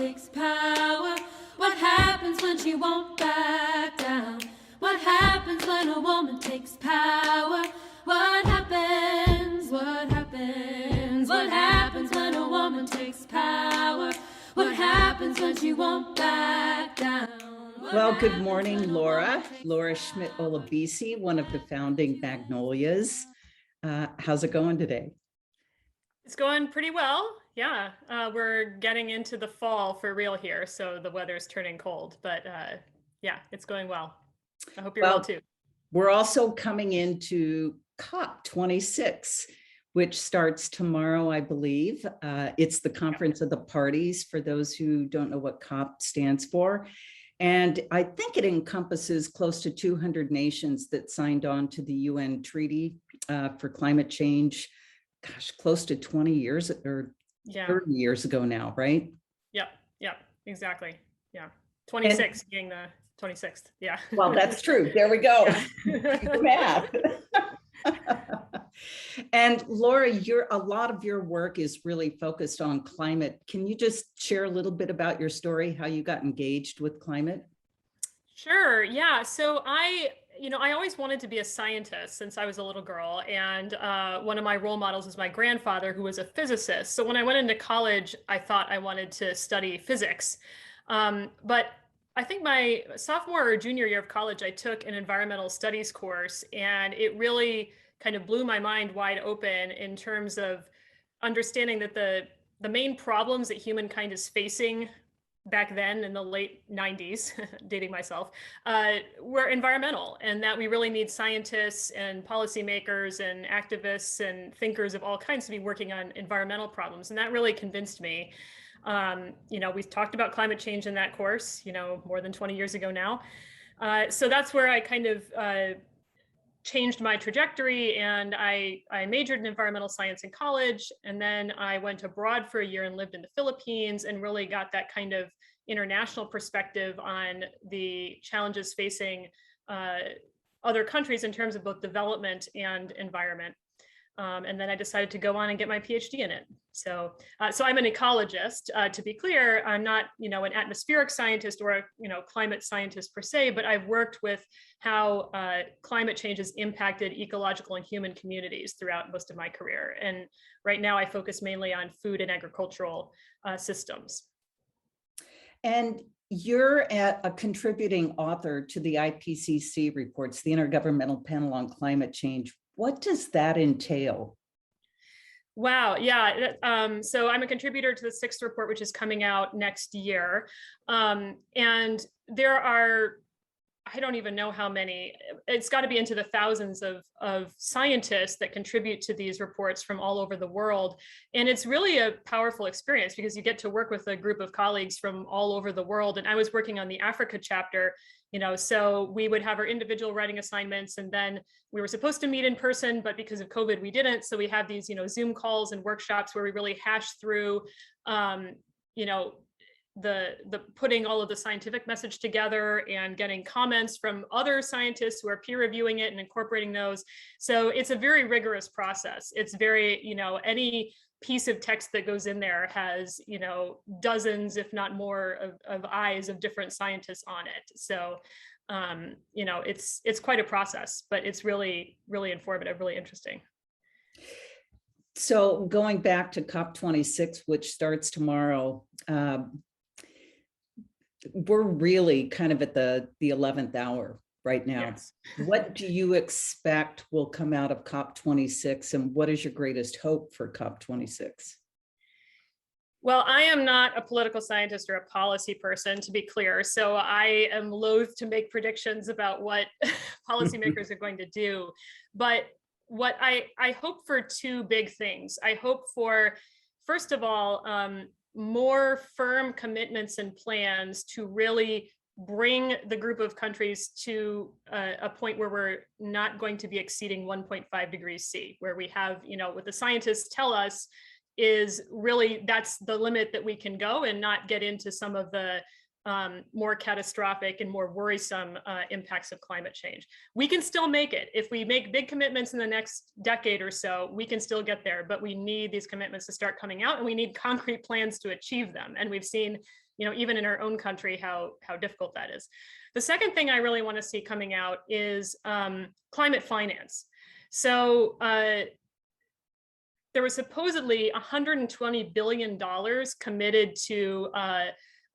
takes power? What happens when she won't back down? What happens when a woman takes power? What happens? What happens? What happens when a woman takes power? What happens when she won't back down? Well, good morning, Laura. Laura Schmitt Olabisi, one of the founding Magnolias. How's it going today? It's going pretty well. Yeah, we're getting into the fall for real here, so the weather's turning cold, but yeah, it's going well. I hope you're well too. We're also coming into COP26, which starts tomorrow, I believe. It's the Conference of the Parties, for those who don't know what COP stands for. And I think it encompasses close to 200 nations that signed on to the UN Treaty for Climate Change, gosh, close to 20 years or 30 years ago now, right? Yep, exactly. Yeah, 26 being the 26th, yeah. Well, that's true. There we go. Yeah. Math. And Laura, a lot of your work is really focused on climate. Can you just share a little bit about your story, how you got engaged with climate? Sure, yeah. So I always wanted to be a scientist since I was a little girl. And one of my role models was my grandfather, who was a physicist. So when I went into college, I thought I wanted to study physics. But I think my sophomore or junior year of college, I took an environmental studies course, and it really kind of blew my mind wide open in terms of understanding that the main problems that humankind is facing back then in the late 90s, dating myself, were environmental, and that we really need scientists and policymakers and activists and thinkers of all kinds to be working on environmental problems. And that really convinced me. We talked about climate change in that course, more than 20 years ago now. So that's where I kind of changed my trajectory, and I majored in environmental science in college, and then I went abroad for a year and lived in the Philippines and really got that kind of international perspective on the challenges facing other countries in terms of both development and environment. And then I decided to go on and get my PhD in it. So I'm an ecologist, to be clear. I'm not, an atmospheric scientist or a, climate scientist per se, but I've worked with how climate change has impacted ecological and human communities throughout most of my career. And right now I focus mainly on food and agricultural systems. And you're a contributing author to the IPCC reports, the Intergovernmental Panel on Climate Change. What does that entail? Wow, yeah. So I'm a contributor to the 6th report, which is coming out next year. And there are, I don't even know how many, it's got to be into the thousands of scientists that contribute to these reports from all over the world. And it's really a powerful experience because you get to work with a group of colleagues from all over the world. And I was working on the Africa chapter, so we would have our individual writing assignments, and then we were supposed to meet in person, but because of COVID, we didn't. So we have these, Zoom calls and workshops where we really hash through, the putting all of the scientific message together and getting comments from other scientists who are peer reviewing it and incorporating those. So it's a very rigorous process. It's very, any piece of text that goes in there has, dozens, if not more, of eyes of different scientists on it. So, it's quite a process, but it's really, really informative, really interesting. So going back to COP26, which starts tomorrow, we're really kind of at the 11th hour right now. Yes. What do you expect will come out of COP26, and what is your greatest hope for COP26? Well, I am not a political scientist or a policy person, to be clear. So I am loath to make predictions about what policymakers are going to do. But what I hope for two big things. I hope for, first of all, more firm commitments and plans to really bring the group of countries to a point where we're not going to be exceeding 1.5 degrees C, where we have, what the scientists tell us is really that's the limit that we can go, and not get into some of the more catastrophic and more worrisome impacts of climate change. We can still make it. If we make big commitments in the next decade or so, we can still get there, but we need these commitments to start coming out, and we need concrete plans to achieve them. And we've seen, even in our own country, how difficult that is. The second thing I really want to see coming out is climate finance. So there was supposedly $120 billion committed to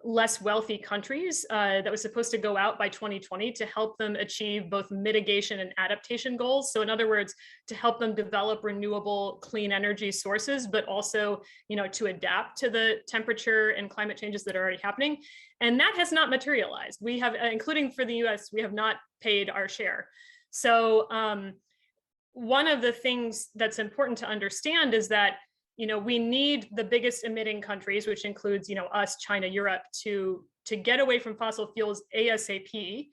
less wealthy countries that was supposed to go out by 2020 to help them achieve both mitigation and adaptation goals. So in other words, to help them develop renewable clean energy sources, but also, to adapt to the temperature and climate changes that are already happening. And that has not materialized. We have, including for the US, we have not paid our share. So one of the things that's important to understand is that we need the biggest emitting countries, which includes, us, China, Europe, to get away from fossil fuels ASAP.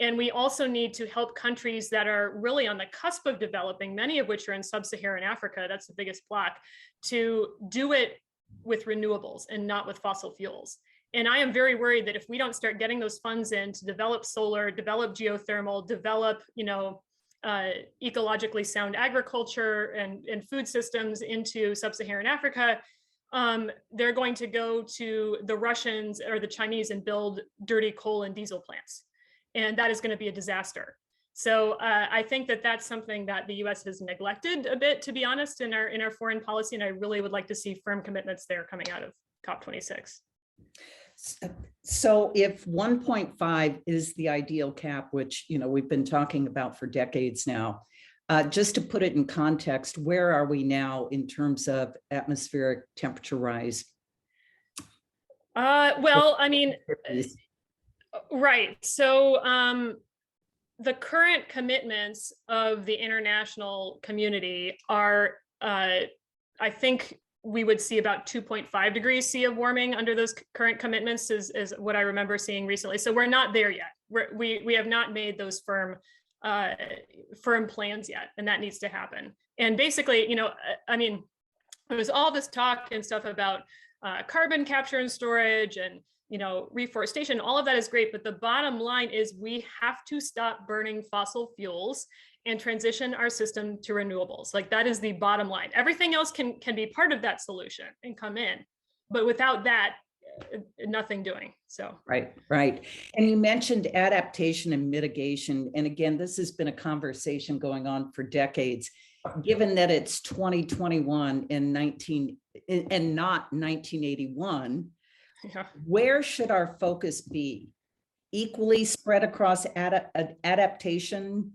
And we also need to help countries that are really on the cusp of developing, many of which are in sub-Saharan Africa, that's the biggest block, to do it with renewables and not with fossil fuels. And I am very worried that if we don't start getting those funds in to develop solar, develop geothermal, develop, ecologically sound agriculture and food systems into sub-Saharan Africa, they're going to go to the Russians or the Chinese and build dirty coal and diesel plants. And that is going to be a disaster. So I think that that's something that the US has neglected a bit, to be honest, in our foreign policy. And I really would like to see firm commitments there coming out of COP26. So if 1.5 is the ideal cap, which we've been talking about for decades now, just to put it in context, where are we now in terms of atmospheric temperature rise? Well, I mean, right. So the current commitments of the international community are, I think, we would see about 2.5 degrees C of warming under those current commitments is what I remember seeing recently. So we're not there yet. We have not made those firm plans yet, and that needs to happen. And basically, I mean, there's all this talk and stuff about carbon capture and storage and, reforestation. All of that is great, but the bottom line is we have to stop burning fossil fuels and transition our system to renewables. Like, that is the bottom line. Everything else can be part of that solution and come in, but without that, nothing doing. So right. And you mentioned adaptation and mitigation. And again, this has been a conversation going on for decades. Given that it's 2021 and not 1981, yeah. Where should our focus be? Equally spread across adaptation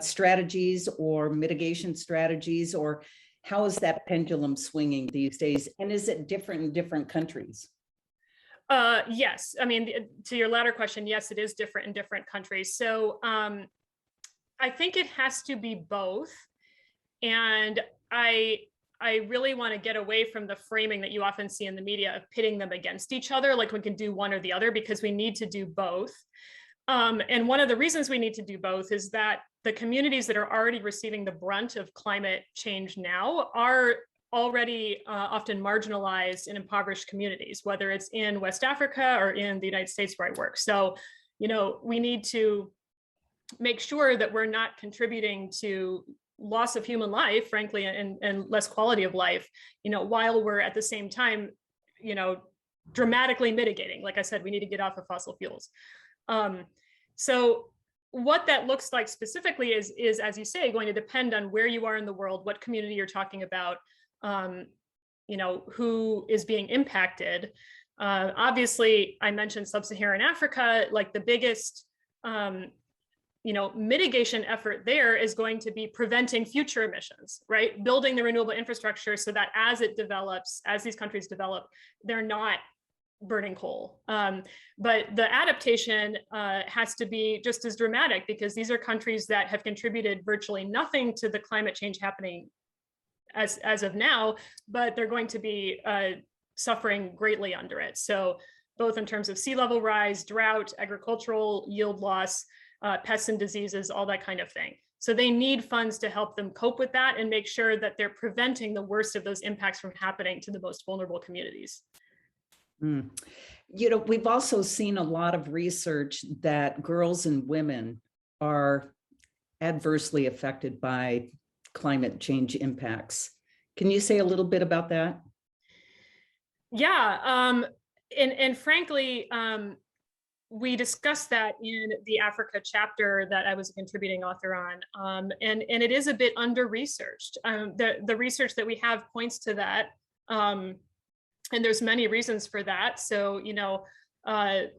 strategies or mitigation strategies, or how is that pendulum swinging these days? And is it different in different countries? Yes. I mean, to your latter question, yes, it is different in different countries. So I think it has to be both. And I really want to get away from the framing that you often see in the media of pitting them against each other, like we can do one or the other, because we need to do both. And one of the reasons we need to do both is that the communities that are already receiving the brunt of climate change now are already often marginalized and impoverished communities, whether it's in West Africa or in the United States where I work. So, we need to make sure that we're not contributing to loss of human life, frankly, and less quality of life, while we're at the same time, dramatically mitigating. Like I said, we need to get off of fossil fuels. So what that looks like specifically is, as you say, going to depend on where you are in the world, what community you're talking about, who is being impacted. Obviously, I mentioned sub-Saharan Africa, like the biggest mitigation effort there is going to be preventing future emissions, right? Building the renewable infrastructure so that as it develops, as these countries develop, they're not burning coal. But the adaptation has to be just as dramatic, because these are countries that have contributed virtually nothing to the climate change happening as of now, but they're going to be suffering greatly under it. So both in terms of sea level rise, drought, agricultural yield loss, pests and diseases, all that kind of thing. So they need funds to help them cope with that and make sure that they're preventing the worst of those impacts from happening to the most vulnerable communities. Mm. We've also seen a lot of research that girls and women are adversely affected by climate change impacts. Can you say a little bit about that? Yeah, and frankly, we discussed that in the Africa chapter that I was a contributing author on, and it is a bit under-researched. The research that we have points to that, and there's many reasons for that. So,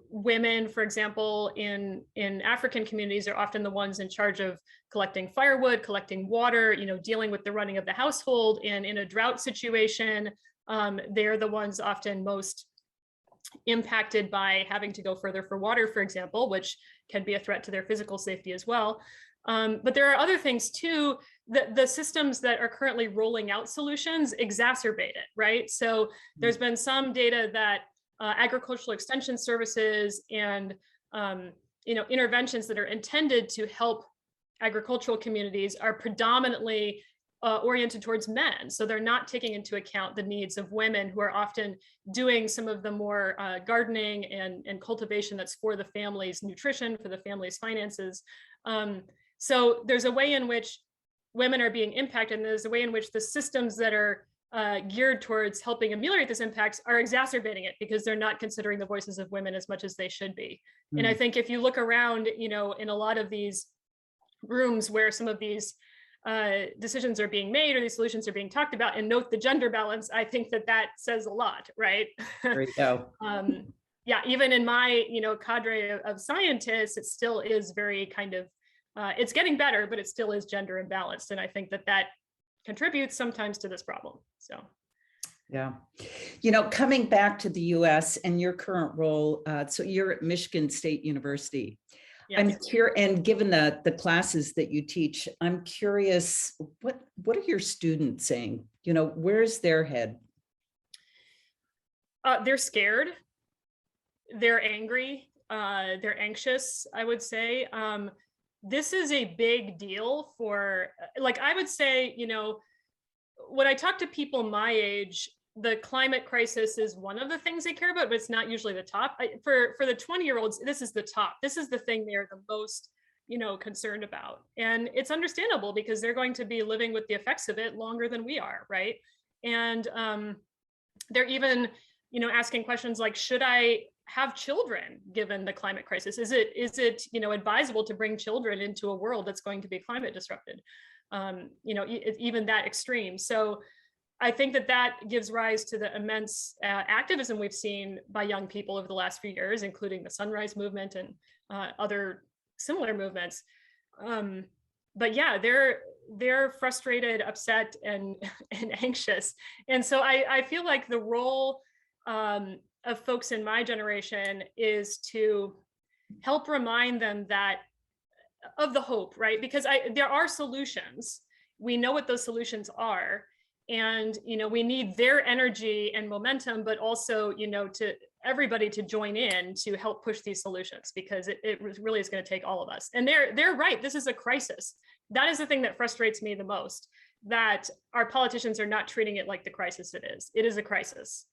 women, for example, in African communities are often the ones in charge of collecting firewood, collecting water, dealing with the running of the household. And in a drought situation, they're the ones often most impacted by having to go further for water, for example, which can be a threat to their physical safety as well. But there are other things too, that the systems that are currently rolling out solutions exacerbate it, right? So there's been some data that agricultural extension services and interventions that are intended to help agricultural communities are predominantly oriented towards men. So they're not taking into account the needs of women who are often doing some of the more gardening and cultivation that's for the family's nutrition, for the family's finances. So there's a way in which women are being impacted, and there's a way in which the systems that are geared towards helping ameliorate these impacts are exacerbating it because they're not considering the voices of women as much as they should be. And I think if you look around, in a lot of these rooms where some of these decisions are being made or these solutions are being talked about and note the gender balance, I think that says a lot, right? There you go. Yeah, even in my, cadre of scientists, it still is very kind of, it's getting better, but it still is gender imbalanced. And I think that contributes sometimes to this problem, so. Yeah. Coming back to the US and your current role, so you're at Michigan State University. Yes. I'm curious, and given the classes that you teach, I'm curious, what are your students saying? Where's their head? They're scared. They're angry. They're anxious, I would say. This is a big deal for, I would say, when I talk to people my age, the climate crisis is one of the things they care about, but it's not usually the top. For the 20-year-olds, this is the top. This is the thing they're the most, concerned about. And it's understandable because they're going to be living with the effects of it longer than we are, right? And they're even, asking questions like, should I have children given the climate crisis? Is it advisable to bring children into a world that's going to be climate disrupted? Even that extreme. So I think that gives rise to the immense activism we've seen by young people over the last few years, including the Sunrise Movement and other similar movements. But yeah, they're frustrated, upset, and anxious. And so I feel like the role of folks in my generation is to help remind them of the hope, right? Because there are solutions. We know what those solutions are. And, we need their energy and momentum, but also, to everybody to join in to help push these solutions, because it really is going to take all of us. And they're right. This is a crisis. That is the thing that frustrates me the most, that our politicians are not treating it like the crisis it is. It is a crisis.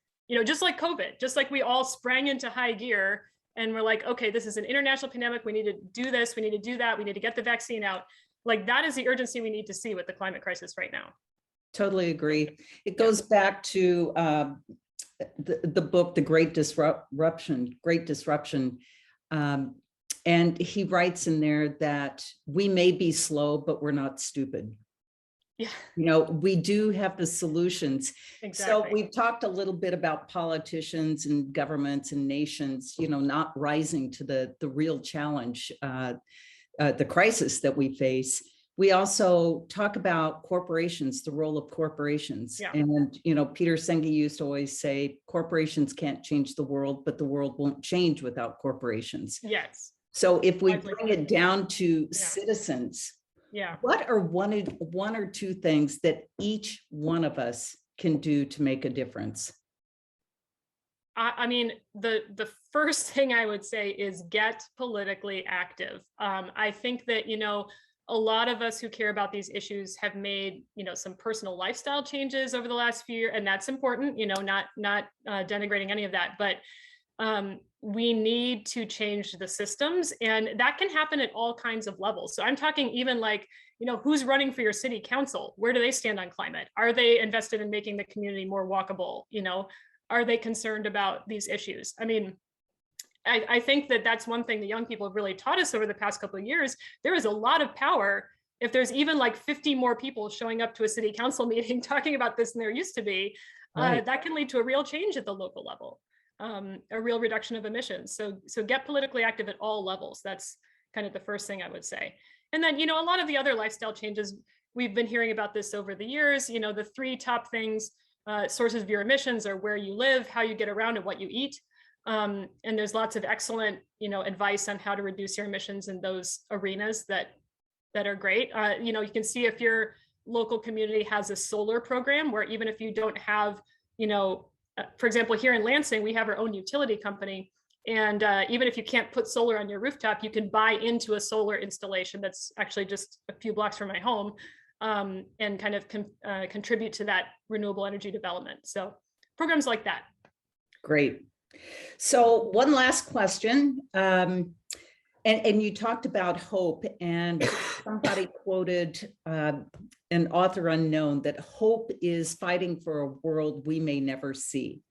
Just like COVID, just like we all sprang into high gear and we're like, okay, this is an international pandemic. We need to do this. We need to do that. We need to get the vaccine out. That is the urgency we need to see with the climate crisis right now. Totally agree. It goes back to the book, The Great Disruption. And he writes in there that we may be slow, but we're not stupid. Yeah. We do have the solutions. Exactly. So we've talked a little bit about politicians and governments and nations, not rising to the real challenge, the crisis that we face. We also talk about corporations, the role of corporations. Yeah. And, Peter Senge used to always say, corporations can't change the world, but the world won't change without corporations. Yes. So if we bring it down to citizens, what are one or two things that each one of us can do to make a difference? I mean, the first thing I would say is get politically active. I think that, a lot of us who care about these issues have made, some personal lifestyle changes over the last few years, and that's important, not denigrating any of that, but we need to change the systems, and that can happen at all kinds of levels. So I'm talking even like, who's running for your city council? Where do they stand on climate? Are they invested in making the community more walkable? Are they concerned about these issues? I mean, I think that that's one thing the young people have really taught us over the past couple of years. There is a lot of power if there's even like 50 more people showing up to a city council meeting talking about this than there used to be. Right. That can lead to a real change at the local level, a real reduction of emissions. So get politically active at all levels. That's kind of the first thing I would say. And then, a lot of the other lifestyle changes, we've been hearing about this over the years. The three top things, sources of your emissions are where you live, how you get around, and what you eat. And there's lots of excellent, advice on how to reduce your emissions in those arenas that are great. You can see if your local community has a solar program where even if you don't have, for example, here in Lansing, we have our own utility company. And even if you can't put solar on your rooftop, you can buy into a solar installation that's actually just a few blocks from my home, and kind of contribute to that renewable energy development. So programs like that. Great. So one last question. And you talked about hope, and somebody quoted an author unknown that hope is fighting for a world we may never see.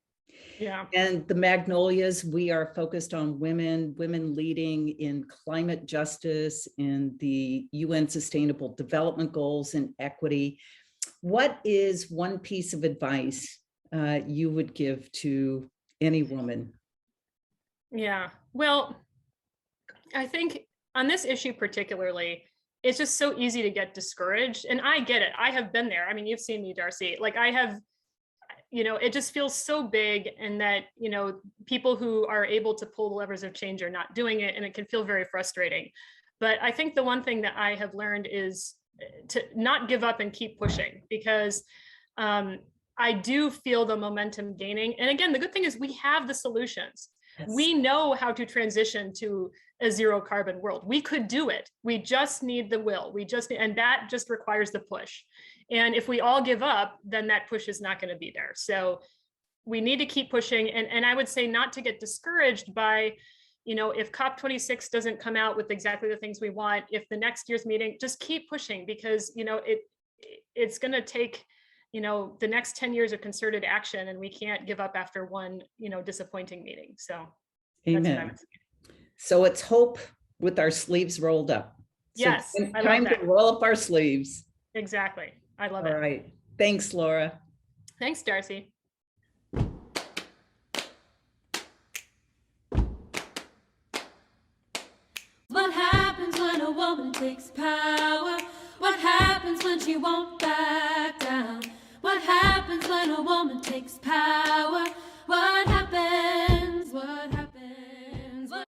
Yeah. And the Magnolias, we are focused on women leading in climate justice, in the UN Sustainable Development Goals, and equity. What is one piece of advice you would give to any woman? Yeah, well, I think on this issue particularly, it's just so easy to get discouraged. And I get it. I have been there. I mean, you've seen me, Darcy. Like I have, it just feels so big, and that, people who are able to pull the levers of change are not doing it. And it can feel very frustrating. But I think the one thing that I have learned is to not give up and keep pushing, because I do feel the momentum gaining. And again, the good thing is we have the solutions. Yes. We know how to transition to a zero carbon world. We could do it. We just need the will. And that just requires the push. And if we all give up, then that push is not going to be there. So we need to keep pushing. And I would say not to get discouraged by, if COP26 doesn't come out with exactly the things we want, if the next year's meeting, just keep pushing, because, it's going to take, the next 10 years of concerted action, and we can't give up after one, disappointing meeting. So Amen. That's what I would say. So it's hope with our sleeves rolled up. So yes. Time to roll up our sleeves. Exactly. I love it. All right. Thanks, Laura. Thanks, Darcy. What happens when a woman takes power? What happens when she won't back down? What happens when a woman takes power? What happens?